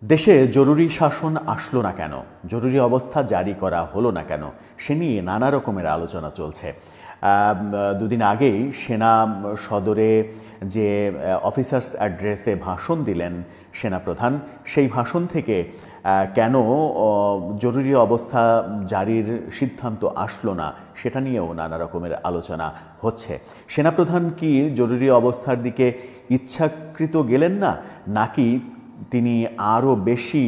দেশে জরুরি শাসন আসলো না কেন, জরুরি অবস্থা জারি করা হলো না কেন, সে নিয়ে নানা রকমের আলোচনা চলছে। দুদিন আগেই সেনা সদরে যে অফিসার্স অ্যাড্রেসে ভাষণ দিলেন সেনাপ্রধান, সেই ভাষণ থেকে কেন জরুরি অবস্থা জারির সিদ্ধান্ত আসলো না সেটা নিয়েও নানা রকমের আলোচনা হচ্ছে। সেনাপ্রধান কি জরুরি অবস্থার দিকে ইচ্ছাকৃত গেলেন না, নাকি তিনি আরও বেশি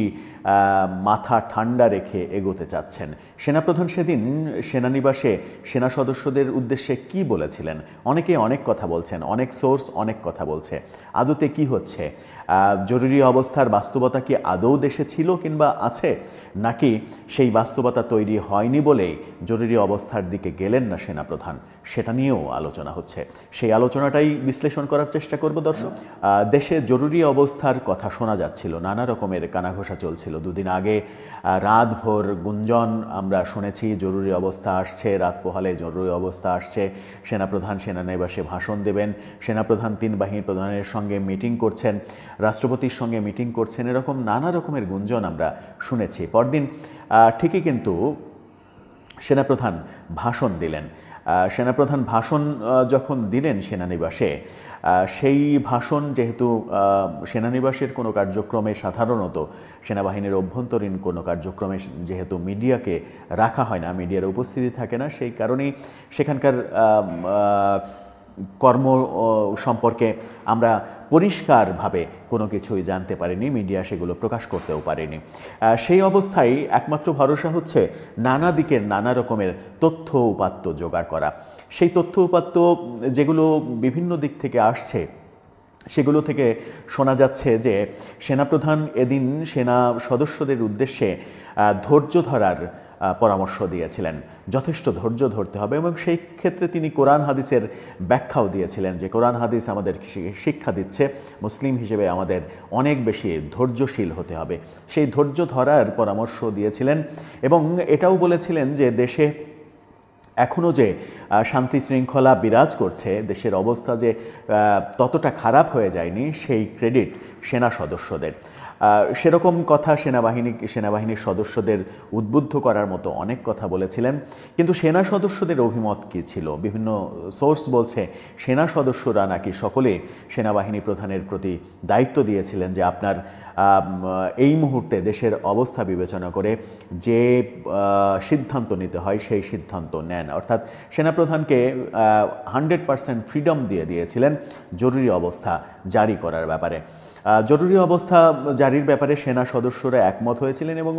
মাথা ঠান্ডা রেখে এগোতে চাচ্ছেন? সেনাপ্রধান সেদিন সেনানিবাসে সেনা সদস্যদের উদ্দেশ্যে কি বলেছিলেন? অনেকে অনেক কথা বলছেন, অনেক সোর্স অনেক কথা বলছে। আদতে কি হচ্ছে? জরুরি অবস্থার বাস্তবতা কি আদৌ দেশে ছিল কিংবা আছে, নাকি সেই বাস্তবতা তৈরি হয়নি বলেই জরুরি অবস্থার দিকে গেলেন না সেনাপ্রধান? সেটা নিয়েও আলোচনা হচ্ছে। সেই আলোচনাটাই বিশ্লেষণ করার চেষ্টা করব দর্শক। দেশে জরুরি অবস্থার কথা শোনা যাচ্ছিল, নানা রকমের কানাঘোষা চলছিল। দুদিন আগে রাতভর গুঞ্জন আমরা শুনেছি, জরুরি অবস্থা আসছে, রাত পোহালে জরুরি অবস্থা আসছে, সেনাপ্রধান সেনানিবাসে ভাষণ দেবেন, সেনাপ্রধান তিন বাহিনী প্রধানের সঙ্গে মিটিং করছেন, রাষ্ট্রপতির সঙ্গে মিটিং করছেন, এরকম নানা রকমের গুঞ্জন আমরা শুনেছি। পরদিন ঠিকই কিন্তু সেনাপ্রধান ভাষণ দিলেন। সেনাপ্রধান ভাষণ যখন দিলেন সেনানিবাসে, সেই ভাষণ যেহেতু সেনানিবাসের কোনো কার্যক্রমে, সাধারণত সেনাবাহিনীর অভ্যন্তরীণ কোনো কার্যক্রমে যেহেতু মিডিয়াকে রাখা হয় না, মিডিয়ার উপস্থিতি থাকে না, সেই কারণেই সেখানকার কর্ম সম্পর্কে আমরা পরিষ্কারভাবে কোনো কিছুই জানতে পারিনি, মিডিয়া সেগুলো প্রকাশ করতেও পারেনি। সেই অবস্থায় একমাত্র ভরসা হচ্ছে নানা দিকের নানা রকমের তথ্য উপাত্ত জোগাড় করা। সেই তথ্য উপাত্ত যেগুলো বিভিন্ন দিক থেকে আসছে, সেগুলো থেকে শোনা যাচ্ছে যে সেনাপ্রধান এদিন সেনা সদস্যদের উদ্দেশ্যে ধৈর্য ধরার পরামর্শ দিয়েছিলেন। যথেষ্ট ধৈর্য ধরতে হবে, এবং সেই ক্ষেত্রে তিনি কোরআন হাদিসের ব্যাখ্যাও দিয়েছিলেন যে কোরআন হাদিস আমাদের শিক্ষা দিচ্ছে মুসলিম হিসেবে আমাদের অনেক বেশি ধৈর্যশীল হতে হবে। সেই ধৈর্য ধরার পরামর্শ দিয়েছিলেন, এবং এটাও বলেছিলেন যে দেশে এখনও যে শান্তি শৃঙ্খলা বিরাজ করছে, দেশের অবস্থা যে ততটা খারাপ হয়ে যায়নি, সেই ক্রেডিট সেনা সদস্যদের। সেরকম কথা সেনাবাহিনীর সদস্যদের উদ্বুদ্ধ করার মতো অনেক কথা বলেছিলেন। কিন্তু সেনা সদস্যদের অভিমত কী ছিল? বিভিন্ন সোর্স বলছে সেনা সদস্যরা নাকি সকলে সেনাবাহিনী প্রধানের প্রতি দায়িত্ব দিয়েছিলেন যে আপনার এই মুহূর্তে দেশের অবস্থা বিবেচনা করে যে সিদ্ধান্ত নিতে হয় সেই সিদ্ধান্ত নেন। অর্থাৎ সেনাপ্রধানকে 100% ফ্রিডম দিয়ে দিয়েছিলেন জরুরি অবস্থা জারি করার ব্যাপারে। জরুরি অবস্থা জারির ব্যাপারে সেনা সদস্যরা একমত হয়েছিলেন, এবং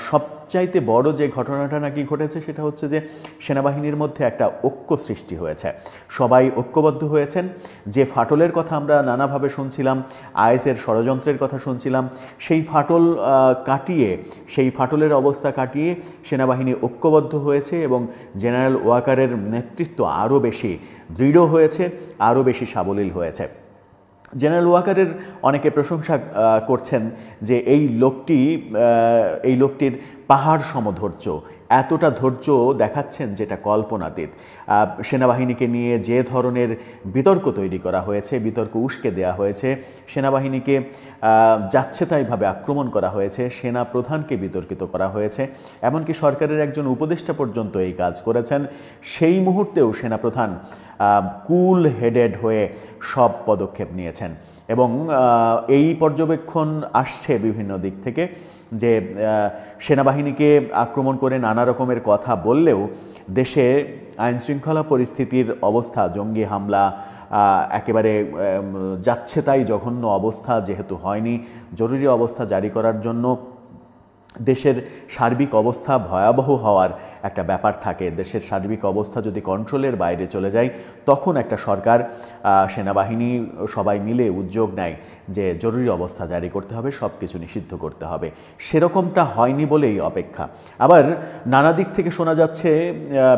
সবচাইতে বড় যে ঘটনাটা নাকি ঘটেছে সেটা হচ্ছে যে সেনাবাহিনীর মধ্যে একটা ঐক্য সৃষ্টি হয়েছে। সবাই ঐক্যবদ্ধ হয়েছেন। যে ফাটলের কথা আমরা নানাভাবে শুনছিলাম, আইএসের ষড়যন্ত্রের কথা শুনছিলাম, সেই ফাটলের অবস্থা কাটিয়ে সেনাবাহিনী ঐক্যবদ্ধ হয়েছে, এবং জেনারেল ওয়াকারের নেতৃত্ব আরও বেশি দৃঢ় হয়েছে, আরও বেশি সাবলীল হয়েছে। জেনারেল ওয়াকারের অনেকে প্রশংসা করছেন যে এই লোকটির পাহাড় সমধৈর্য, এতটা ধৈর্য দেখাচ্ছেন যেটা কল্পনাতীত। সেনাবাহিনীকে নিয়ে যে ধরনের বিতর্ক তৈরি করা হয়েছে, বিতর্ক উস্কে দেওয়া হয়েছে, সেনাবাহিনীকে যাচ্ছেতাইভাবে আক্রমণ করা হয়েছে, সেনা প্রধানকে বিতর্কিত করা হয়েছে, এমনকি সরকারের একজন উপদেষ্টা পর্যন্ত এই কাজ করেছেন। সেই মুহূর্তেও সেনাপ্রধান কুল হেডেড হয়ে সব পদক্ষেপ নিয়েছেন, এবং এই পর্যবেক্ষণ আসছে বিভিন্ন দিক থেকে যে সেনাবাহিনীকে আক্রমণ করে নানা রকমের কথা বললেও দেশে আইনশৃঙ্খলা পরিস্থিতির অবস্থা, জঙ্গি হামলা, একেবারে যাচ্ছে তাই জঘন্য অবস্থা যেহেতু হয়নি, জরুরি অবস্থা জারি করার জন্য দেশের সার্বিক অবস্থা ভয়াবহ হওয়ার একটা ব্যাপার থাকে। দেশের সার্বিক অবস্থা যদি কন্ট্রোলের বাইরে চলে যায়, তখন একটা সরকার, সেনাবাহিনী সবাই মিলে উদ্যোগ নেয় যে জরুরি অবস্থা জারি করতে হবে, সব কিছু নিষিদ্ধ করতে হবে। সেরকমটা হয়নি বলেই অপেক্ষা। আবার নানা দিক থেকে শোনা যাচ্ছে,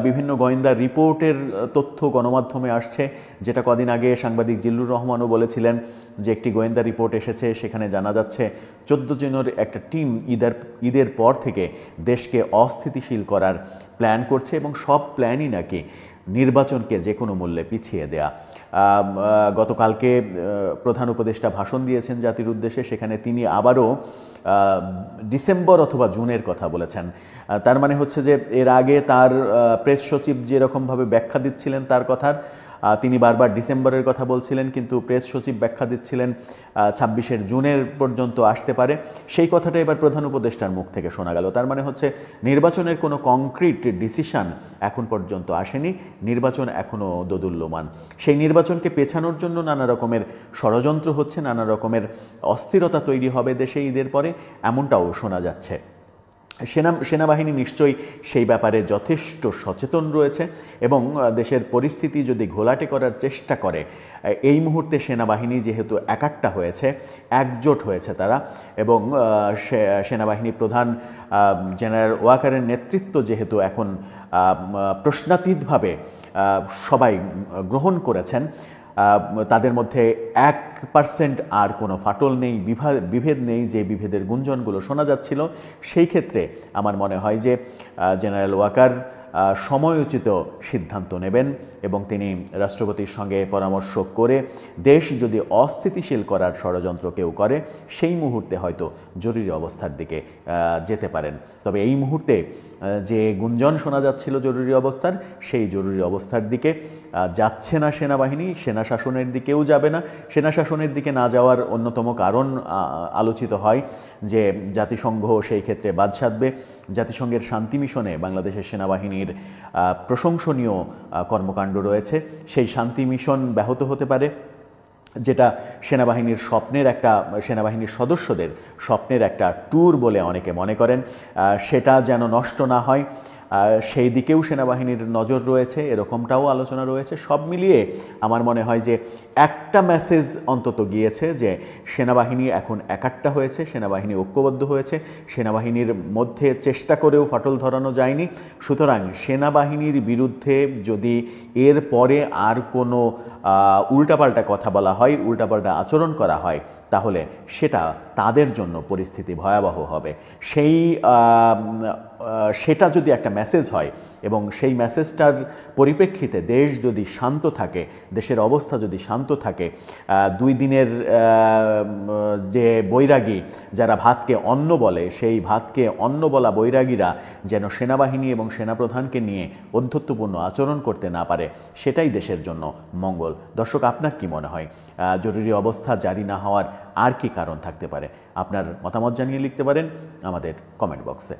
বিভিন্ন গোয়েন্দা রিপোর্টের তথ্য গণমাধ্যমে আসছে, যেটা কদিন আগে সাংবাদিক জিল্লুর রহমানও বলেছিলেন যে একটি গোয়েন্দা রিপোর্ট এসেছে, সেখানে জানা যাচ্ছে 14 জনের একটা টিম ঈদের পর থেকে দেশকে অস্থিতিশীল করার প্ল্যান করছে, এবং সব প্ল্যানই নাকি নির্বাচনকে যে কোনো মূল্যে পিছিয়ে দেয়া। গতকালকে প্রধান উপদেষ্টা ভাষণ দিয়েছেন জাতির উদ্দেশ্যে, সেখানে তিনি আবারও ডিসেম্বর অথবা জুনের কথা বলেছেন। তার মানে হচ্ছে যে এর আগে তার প্রেস সচিব যেরকমভাবে ব্যাখ্যা দিচ্ছিলেন তার কথার, তিনি বারবার ডিসেম্বরের কথা বলছিলেন, কিন্তু প্রেস সচিব ব্যাখ্যা দিচ্ছিলেন 26শে জুনের পর্যন্ত আসতে পারে। সেই কথাটা এবার প্রধান উপদেষ্টার মুখ থেকে শোনা গেল। তার মানে হচ্ছে নির্বাচনের কোনো কংক্রিট ডিসিশন এখন পর্যন্ত আসেনি, নির্বাচন এখনও দোদুল্যমান। সেই নির্বাচনকে পেছানোর জন্য নানা রকমের ষড়যন্ত্র হচ্ছে, নানা রকমের অস্থিরতা তৈরি হবে দেশে ঈদের পরে, এমনটাও শোনা যাচ্ছে। সেনাবাহিনী নিশ্চয়ই সেই ব্যাপারে যথেষ্ট সচেতন রয়েছে এবং দেশের পরিস্থিতি যদি ঘোলাটে করার চেষ্টা করে, এই মুহূর্তে সেনাবাহিনী যেহেতু একাট্টা হয়েছে, একজোট হয়েছে তারা, এবং সেনাবাহিনী প্রধান জেনারেল ওয়াকারের নেতৃত্ব যেহেতু এখন প্রশ্নাতীতভাবে সবাই গ্রহণ করেছেন, তাদের মধ্যে 1% আর কোনো ফাটল নেই, বিভেদ নেই, যে বিভেদের গুঞ্জনগুলো শোনা যাচ্ছিল। সেই ক্ষেত্রে আমার মনে হয় যে জেনারেল ওয়াকার সময়োচিত সিদ্ধান্ত নেবেন এবং তিনি রাষ্ট্রপতির সঙ্গে পরামর্শ করে দেশ যদি অস্থিতিশীল করার ষড়যন্ত্র কেউ করে, সেই মুহূর্তে হয়তো জরুরি অবস্থার দিকে যেতে পারেন। তবে এই মুহূর্তে যে গুঞ্জন শোনা যাচ্ছিল জরুরি অবস্থার, সেই জরুরি অবস্থার দিকে যাচ্ছে না সেনাবাহিনী, সেনা শাসনের দিকেও যাবে না। সেনা শাসনের দিকে না যাওয়ার অন্যতম কারণ আলোচিত হয় যে জাতিসংঘ সেই ক্ষেত্রে বাদ সাধবে। জাতিসংঘের শান্তি মিশনে বাংলাদেশের সেনাবাহিনীর প্রশংসনীয় কর্মকাণ্ড রয়েছে, সেই শান্তি মিশন ব্যাহত হতে পারে, যেটা সেনাবাহিনীর সদস্যদের স্বপ্নের একটা ট্যুর বলে অনেকে মনে করেন, সেটা যেন নষ্ট না হয় সেই দিকেও সেনাবাহিনীর নজর রয়েছে, এরকমটাও আলোচনা রয়েছে। সব মিলিয়ে আমার মনে হয় যে একটা মেসেজ অন্তত গিয়েছে যে সেনাবাহিনী এখন একাট্টা হয়েছে, সেনাবাহিনী ঐক্যবদ্ধ হয়েছে, সেনাবাহিনীর মধ্যে চেষ্টা করেও ফাটল ধরানো যায়নি। সুতরাং সেনাবাহিনীর বিরুদ্ধে যদি এর পরে আর কোনো উল্টাপাল্টা কথা বলা হয়, উল্টাপাল্টা আচরণ করা হয়, তাহলে সেটা তাদের জন্য পরিস্থিতি ভয়াবহ হবে। সেটা যদি একটা মেসেজ হয় এবং সেই মেসেজটার পরিপ্রেক্ষিতে দেশ যদি শান্ত থাকে, দেশের অবস্থা যদি শান্ত থাকে, 2 দিনের যে বৈরাগী যারা ভাতকে অন্ন বলে, সেই ভাতকে অন্ন বলা বৈরাগীরা যেন সেনাবাহিনী এবং সেনাপ্রধানকে নিয়ে অধ্যত্বপূর্ণ আচরণ করতে না পারে, সেটাই দেশের জন্য মঙ্গল। দর্শক, আপনার কি মনে হয় জরুরি অবস্থা জারি না হওয়ার আর কি কারণ থাকতে পারে? আপনার মতামত জানিয়ে লিখতে পারেন আমাদের কমেন্ট বক্সে।